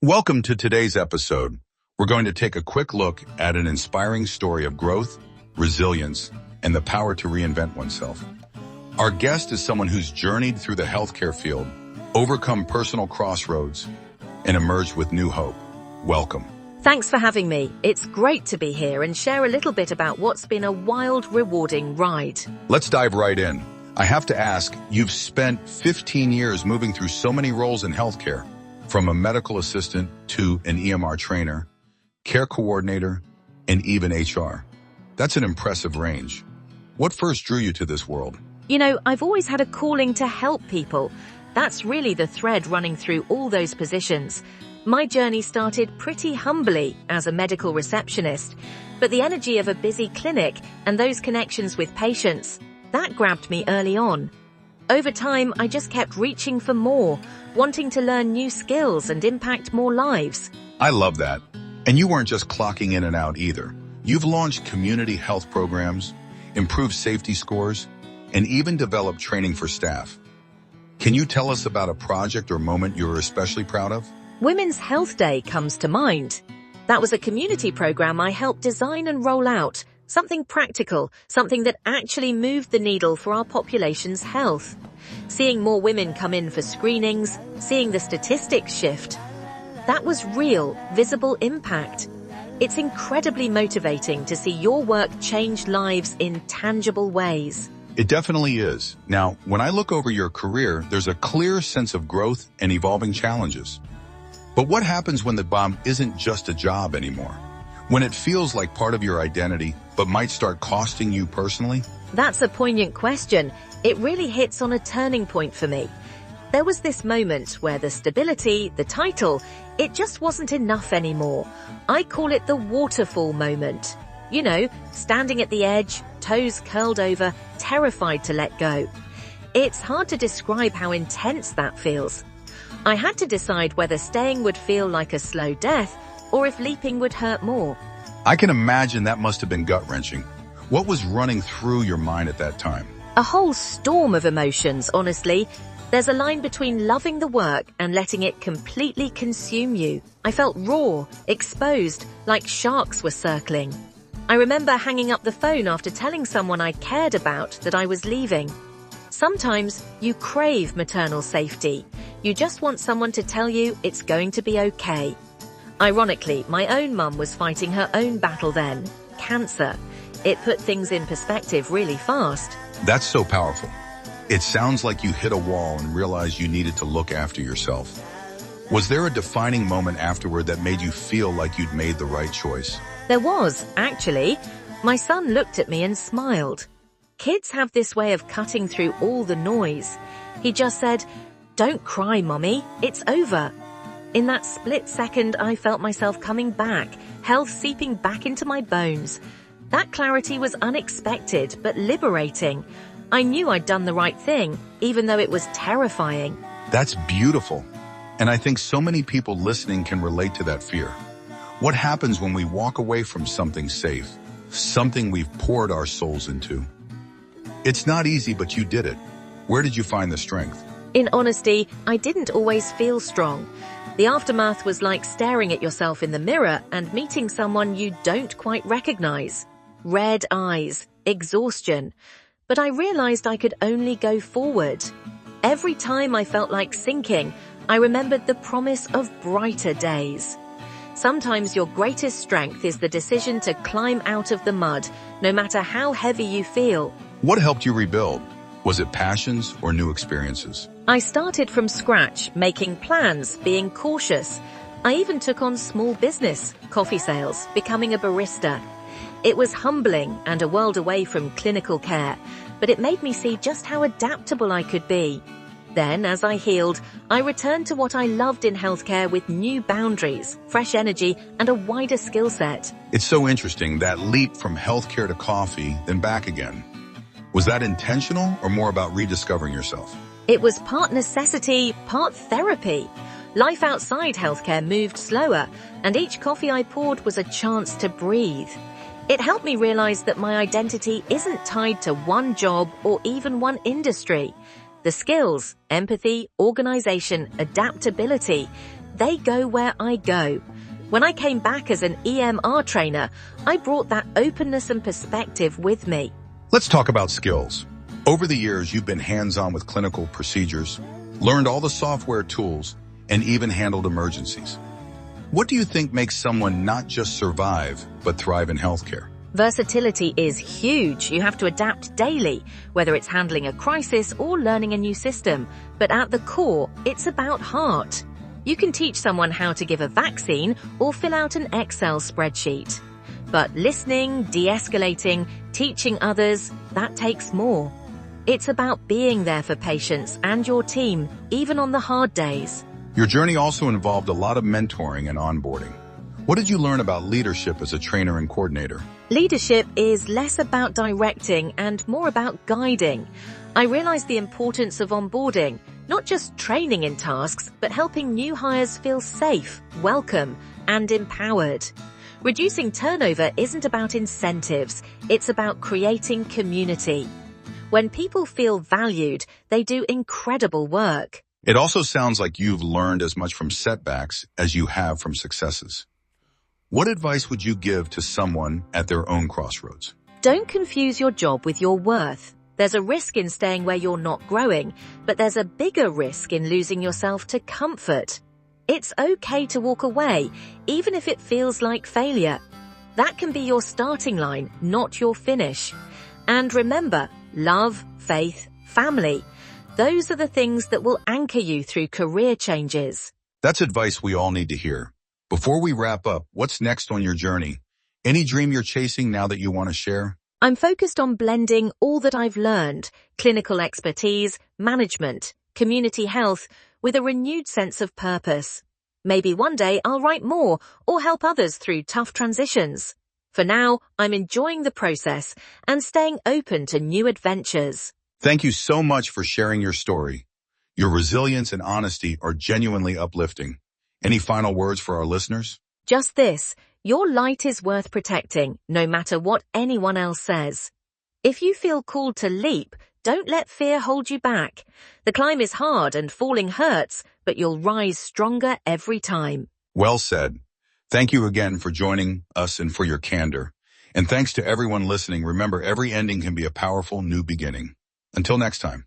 Welcome to today's episode. We're going to take a quick look at an inspiring story of growth, resilience, and the power to reinvent oneself. Our guest is someone who's journeyed through the healthcare field, overcome personal crossroads, and emerged with new hope. Welcome. Thanks for having me. It's great to be here and share a little bit about what's been a wild, rewarding ride. Let's dive right in. I have to ask, you've spent 15 years moving through so many roles in healthcare, from a medical assistant to an EMR trainer, care coordinator, and even HR. That's an impressive range. What first drew you to this world? I've always had a calling to help people. That's really the thread running through all those positions. My journey started pretty humbly as a medical receptionist, but the energy of a busy clinic and those connections with patients, that grabbed me early on. Over time, I just kept reaching for more, wanting to learn new skills and impact more lives. I love that. And you weren't just clocking in and out either. You've launched community health programs, improved safety scores, and even developed training for staff. Can you tell us about a project or moment you're especially proud of? Women's Health Day comes to mind. That was a community program I helped design and roll out. Something practical, something that actually moved the needle for our population's health. Seeing more women come in for screenings, seeing the statistics shift. That was real, visible impact. It's incredibly motivating to see your work change lives in tangible ways. It definitely is. Now, when I look over your career, there's a clear sense of growth and evolving challenges. But what happens when the job isn't just a job anymore? When it feels like part of your identity, but might start costing you personally? That's a poignant question. It really hits on a turning point for me. There was this moment where the stability, the title, it just wasn't enough anymore. I call it the waterfall moment. Standing at the edge, toes curled over, terrified to let go. It's hard to describe how intense that feels. I had to decide whether staying would feel like a slow death or if leaping would hurt more. I can imagine that must have been gut-wrenching. What was running through your mind at that time? A whole storm of emotions, honestly. There's a line between loving the work and letting it completely consume you. I felt raw, exposed, like sharks were circling. I remember hanging up the phone after telling someone I cared about that I was leaving. Sometimes you crave maternal safety. You just want someone to tell you it's going to be okay. Ironically, my own mum was fighting her own battle then, cancer. It put things in perspective really fast. That's so powerful. It sounds like you hit a wall and realized you needed to look after yourself. Was there a defining moment afterward that made you feel like you'd made the right choice? There was, actually. My son looked at me and smiled. Kids have this way of cutting through all the noise. He just said, "Don't cry, Mommy, it's over." In that split second, I felt myself coming back, health seeping back into my bones. That clarity was unexpected, but liberating. I knew I'd done the right thing, even though it was terrifying. That's beautiful. And I think so many people listening can relate to that fear. What happens when we walk away from something safe, something we've poured our souls into? It's not easy, but you did it. Where did you find the strength? In honesty, I didn't always feel strong. The aftermath was like staring at yourself in the mirror and meeting someone you don't quite recognize. Red eyes, exhaustion. But I realized I could only go forward. Every time I felt like sinking, I remembered the promise of brighter days. Sometimes your greatest strength is the decision to climb out of the mud, no matter how heavy you feel. What helped you rebuild? Was it passions or new experiences? I started from scratch, making plans, being cautious. I even took on small business, coffee sales, becoming a barista. It was humbling and a world away from clinical care, but it made me see just how adaptable I could be. Then, as I healed, I returned to what I loved in healthcare with new boundaries, fresh energy, and a wider skill set. It's so interesting, that leap from healthcare to coffee, then back again. Was that intentional or more about rediscovering yourself? It was part necessity, part therapy. Life outside healthcare moved slower, and each coffee I poured was a chance to breathe. It helped me realize that my identity isn't tied to one job or even one industry. The skills, empathy, organization, adaptability, they go where I go. When I came back as an EMR trainer, I brought that openness and perspective with me. Let's talk about skills. Over the years, you've been hands-on with clinical procedures, learned all the software tools, and even handled emergencies. What do you think makes someone not just survive, but thrive in healthcare? Versatility is huge. You have to adapt daily, whether it's handling a crisis or learning a new system. But at the core, it's about heart. You can teach someone how to give a vaccine or fill out an Excel spreadsheet. But listening, de-escalating, teaching others, that takes more. It's about being there for patients and your team, even on the hard days. Your journey also involved a lot of mentoring and onboarding. What did you learn about leadership as a trainer and coordinator? Leadership is less about directing and more about guiding. I realized the importance of onboarding, not just training in tasks, but helping new hires feel safe, welcome, and empowered. Reducing turnover isn't about incentives, it's about creating community. When people feel valued, they do incredible work. It also sounds like you've learned as much from setbacks as you have from successes. What advice would you give to someone at their own crossroads? Don't confuse your job with your worth. There's a risk in staying where you're not growing, but there's a bigger risk in losing yourself to comfort. It's okay to walk away, even if it feels like failure. That can be your starting line, not your finish. And remember, love, faith, family. Those are the things that will anchor you through career changes. That's advice we all need to hear. Before we wrap up, what's next on your journey? Any dream you're chasing now that you want to share? I'm focused on blending all that I've learned, clinical expertise, management, community health, with a renewed sense of purpose. Maybe one day I'll write more or help others through tough transitions. For now, I'm enjoying the process and staying open to new adventures. Thank you so much for sharing your story. Your resilience and honesty are genuinely uplifting. Any final words for our listeners? Just this, your light is worth protecting, no matter what anyone else says. If you feel called to leap, don't let fear hold you back. The climb is hard and falling hurts, but you'll rise stronger every time. Well said. Thank you again for joining us and for your candor. And thanks to everyone listening. Remember, every ending can be a powerful new beginning. Until next time.